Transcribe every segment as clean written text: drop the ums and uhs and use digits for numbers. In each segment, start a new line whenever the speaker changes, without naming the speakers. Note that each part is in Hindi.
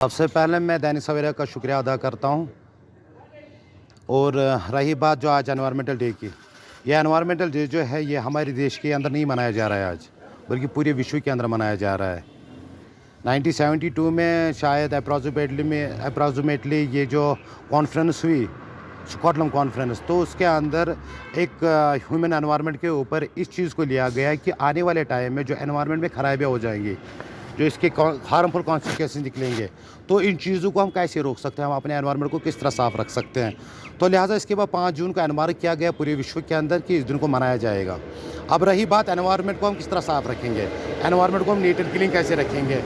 सबसे पहले मैं दैनिक सवेरा का शुक्रिया अदा करता हूँ। और रही बात जो आज एनवायरमेंटल डे की, ये एनवायरमेंटल डे जो है ये हमारे देश के अंदर नहीं मनाया जा रहा है आज, बल्कि पूरे विश्व के अंदर मनाया जा रहा है। 1972 में शायद अप्रॉक्सीमेटली ये जो कॉन्फ्रेंस हुई, स्कॉटलैंड कॉन्फ्रेंस, तो उसके अंदर एक ह्यूमन एनवायरनमेंट के ऊपर इस चीज़ को लिया गया कि आने वाले टाइम में जो एनवायरनमेंट में खराबियाँ हो जाएंगी, जो इसके हार्मफुल कॉन्सिक्वेंसेस निकलेंगे, तो इन चीज़ों को हम कैसे रोक सकते हैं, हम अपने एनवायरनमेंट को किस तरह साफ़ रख सकते हैं। तो लिहाजा इसके बाद 5 जून को एनवायरनमेंट किया गया पूरे विश्व के अंदर कि इस दिन को मनाया जाएगा। अब रही बात एनवायरनमेंट को हम किस तरह साफ़ रखेंगे, एनवायरनमेंट को हम नीट एंड क्लीन कैसे रखेंगे।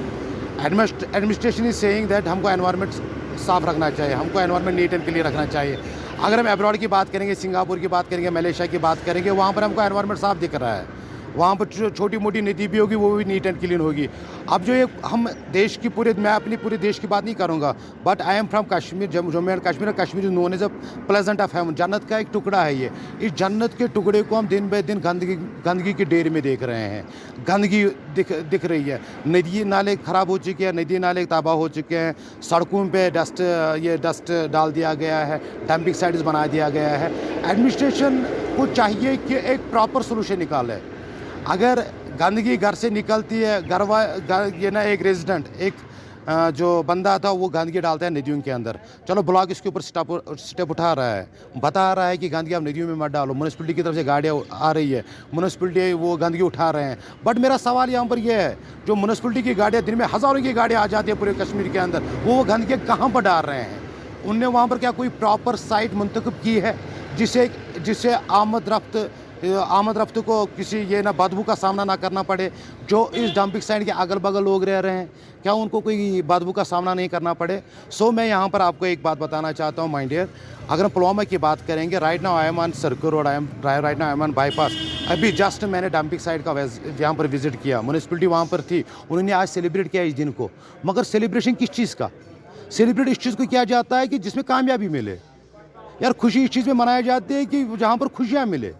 एडमिनिस्ट्रेशन इज सेइंग दैट हमको एनवायरनमेंट साफ़ रखना चाहिए, हमको एनवायरनमेंट नीट एंड क्लीन रखना चाहिए। अगर हम अब्रॉड की बात करेंगे, सिंगापुर की बात करेंगे, मलेशिया की बात करेंगे, वहाँ पर हमको एनवायरनमेंट साफ़ दिख रहा है। वहाँ पर छोटी मोटी नदी भी होगी, वो भी नीट एंड क्लीन होगी। अब जो ये हम देश की मैं अपनी पूरे देश की बात नहीं करूँगा, but I am from Kashmir, Jammu and Kashmir. Kashmir is known as a pleasant of heaven, जन्नत का एक टुकड़ा है ये। इस जन्नत के टुकड़े को हम दिन ब दिन गंदगी के ढेर में देख रहे हैं। गंदगी दिख रही है, नदी नाले ख़राब हो चुके हैं, नदी नाले तबाह हो चुके हैं, सड़कों पे डस्ट डाल दिया गया है, डंपिंग साइट्स बना दिया गया है। एडमिनिस्ट्रेशन को चाहिए कि एक प्रॉपर सोल्यूशन निकाले। अगर गंदगी घर से निकलती है, ये ना एक रेजिडेंट, एक जो बंदा था वो गंदगी डालता है नदियों के अंदर, चलो ब्लॉक इसके ऊपर स्टेप उठा रहा है, बता रहा है कि गंदगी आप नदियों में मत डालो। म्यूनसिपलिटी की तरफ से गाड़ियाँ आ रही है, म्यूनसिपलिटी वो गंदगी उठा रहे हैं। बट मेरा सवाल यहाँ पर यह है, जो म्यूनसिपलिटी की गाड़ियाँ, दिन में हज़ारों की गाड़ियाँ आ जाती है पूरे कश्मीर के अंदर, वो गंदगी कहाँ पर डाल रहे हैं? उनने वहाँ पर क्या कोई प्रॉपर साइट मुंतखब की है जिससे आमद रफ्त को किसी ये ना बदबू का सामना ना करना पड़े? जो इस डंपिंग साइट के अगल बगल लोग रह रहे हैं, क्या उनको कोई बदबू का सामना नहीं करना पड़े? मैं यहाँ पर आपको एक बात बताना चाहता हूँ माय डियर। अगर हम पुलवामा की बात करेंगे, right now I am on circle road, right now I am on bypass. अभी जस्ट मैंने डंपिंग साइट का यहाँ पर विजिट किया, म्यूनसिपलिटी वहाँ पर थी, उन्होंने आज सेलिब्रेट किया इस दिन को। मगर सेलिब्रेशन किस चीज़ का? सेलिब्रेट इस चीज़ को किया जाता है कि जिसमें कामयाबी मिले। यार खुशी इस चीज़ में मनाई जाती है कि जहाँ पर खुशियाँ मिले,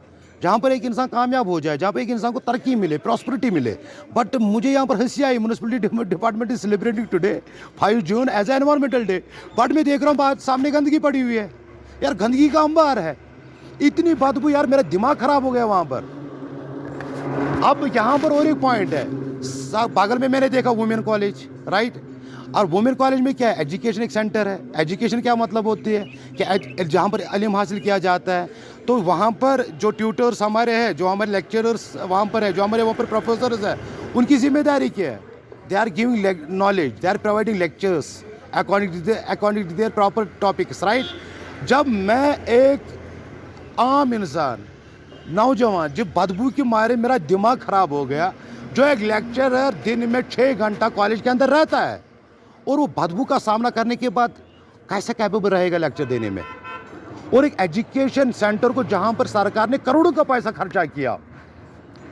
जहाँ पर एक इंसान कामयाब हो जाए, जहाँ पर एक इंसान को तरक्की मिले, प्रॉस्पेरिटी मिले। बट मुझे यहाँ पर हंसी आई, municipality department is celebrating today 5 June as environmental day, but मैं देख रहा हूँ बात सामने गंदगी पड़ी हुई है। यार गंदगी का अंबार है, इतनी बदबू, यार मेरा दिमाग खराब हो गया वहाँ पर। अब यहाँ पर और एक पॉइंट है, बगल में मैंने देखा वुमेन कॉलेज, राइट, और वुमेन कॉलेज में क्या है, एजुकेशन एक सेंटर है। एजुकेशन क्या मतलब होती है कि जहाँ पर इल्म हासिल किया जाता है, तो वहाँ पर जो ट्यूटर्स हमारे हैं, जो हमारे लेक्चरर्स वहाँ पर है, जो हमारे वहाँ पर प्रोफेसर्स हैं, उनकी जिम्मेदारी क्या है? They are giving knowledge, they are providing lectures according to their proper topics, right. जब मैं एक आम इंसान, नौजवान, जब बदबू के मारे मेरा दिमाग ख़राब हो गया, जो एक लेक्चरर दिन में 6 घंटा कॉलेज के अंदर रहता है और वो बदबू का सामना करने के बाद कैसे कैपेबल रहेगा लेक्चर देने में? और एक एजुकेशन सेंटर को जहां पर सरकार ने करोड़ों का पैसा खर्चा किया,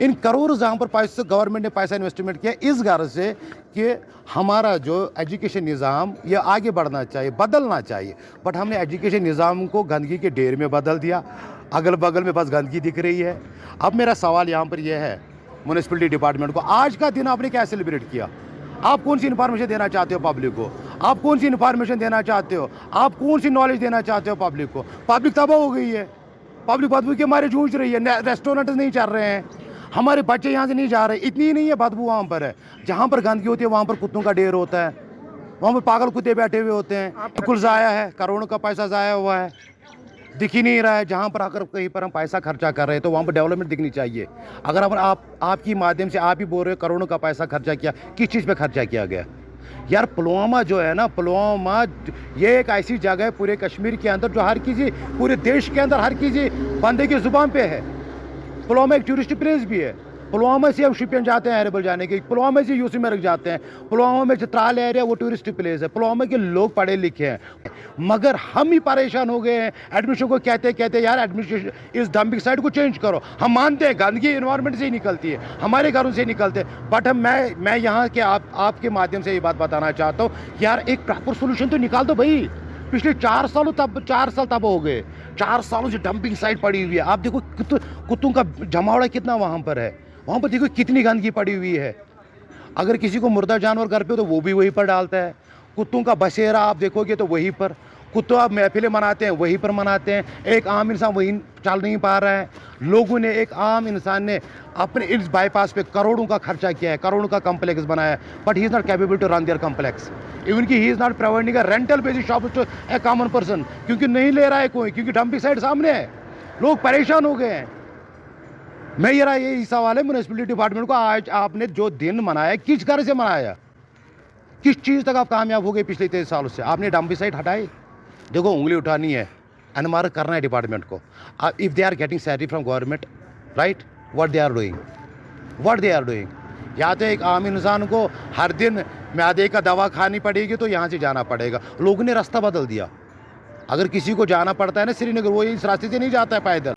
इन करोड़ जहां पर पैसे गवर्नमेंट ने पैसा इन्वेस्टमेंट किया इस गर्ज से कि हमारा जो एजुकेशन निज़ाम ये आगे बढ़ना चाहिए, बदलना चाहिए, बट हमने एजुकेशन निज़ाम को गंदगी के ढेर में बदल दिया। अगल बगल में बस गंदगी दिख रही है। अब मेरा सवाल यहाँ पर यह है म्यूनसिपलिटी डिपार्टमेंट को, आज का दिन आपने क्या सेलिब्रेट किया? आप कौन सी इन्फॉर्मेशन देना चाहते हो पब्लिक को? आप कौन सी इन्फॉर्मेशन देना चाहते हो? आप कौन सी नॉलेज देना चाहते हो पब्लिक को? पब्लिक तबाह हो गई है, पब्लिक बदबू के मारे जूझ रही है, रेस्टोरेंट नहीं चल रहे हैं, हमारे बच्चे यहाँ से नहीं जा रहे। इतनी ही नहीं है बदबू वहाँ पर है, जहाँ पर गंदगी होती है वहाँ पर कुत्तों का ढेर होता है, वहाँ पर पागल कुत्ते बैठे हुए होते हैं। बिल्कुल ज़ाया है, करोड़ों का पैसा ज़ाया हुआ है, दिख ही नहीं रहा है। जहाँ पर अगर कहीं पर हम पैसा खर्चा कर रहे हैं तो वहाँ पर डेवलपमेंट दिखनी चाहिए। अगर हम आपकी माध्यम से आप ही बोल रहे हो करोड़ों का पैसा खर्चा किया, किस चीज़ पे खर्चा किया गया? यार पुलवामा जो है ना, पुलवामा ये एक ऐसी जगह है पूरे कश्मीर के अंदर जो हर किसी, पूरे देश के अंदर हर किसी बंदे की ज़ुबान पे है। पुलवामा एक टूरिस्ट प्लेस भी है। पुलवामा से हम शिपियन जाते हैं अरेबल जाने के, पुलवामा से यूसी में रख जाते हैं, पुलवामा में चित्राल एरिया वो टूरिस्ट प्लेस है। पुलवामा के लोग पढ़े लिखे हैं, मगर हम ही परेशान हो गए हैं एडमिनिस्ट्रेशन को कहते यार एडमिनिस्ट्रेशन इस डंपिंग साइट को चेंज करो। हम मानते हैं गंदगी इन्वायरमेंट से ही निकलती है, हमारे घरों से निकलते हैं, बट मैं यहाँ के आपके माध्यम से ये बात बताना चाहता हूँ, यार एक प्रॉपर सोल्यूशन तो निकाल दो भाई। पिछले 4 साल तब हो गए, 4 सालों से डंपिंग साइट पड़ी हुई है। आप देखो कुत्तों का जमावड़ा कितना वहाँ पर है, वहाँ पर देखो कितनी गंदगी पड़ी हुई है। अगर किसी को मुर्दा जानवर घर पे तो वो भी वहीं पर डालता है, कुत्तों का बसेरा आप देखोगे तो वहीं पर कुत्तों आप महफिलें मनाते हैं, वहीं पर मनाते हैं। एक आम इंसान वहीं चल नहीं पा रहा है। लोगों ने, एक आम इंसान ने अपने इस बाईपास पे करोड़ों का खर्चा किया है, करोड़ों का कम्प्लेक्स बनाया है, but he is not capable to run their complex. Even कि he is not providing a rental basis shop to a common person, क्योंकि नहीं ले रहा है कोई, क्योंकि डंपिंग साइड सामने है। लोग परेशान हो गए हैं। मेरा यही सवाल है म्यूनिसिपैलिटी डिपार्टमेंट को, आज आपने जो दिन मनाया किस घर से मनाया? किस चीज़ तक आप कामयाब हो गए पिछले 23 सालों से? आपने डंपिंग साइट हटाई? देखो, उंगली उठानी है, एनमार्क करना है डिपार्टमेंट को। If they are getting salary from government, right, what they are doing. या तो एक आम इंसान को हर दिन म्यादे का दवा खानी पड़ेगी तो यहाँ से जाना पड़ेगा। लोगों ने रास्ता बदल दिया। अगर किसी को जाना पड़ता है ना श्रीनगर, वो इस रास्ते से नहीं जाता है पैदल।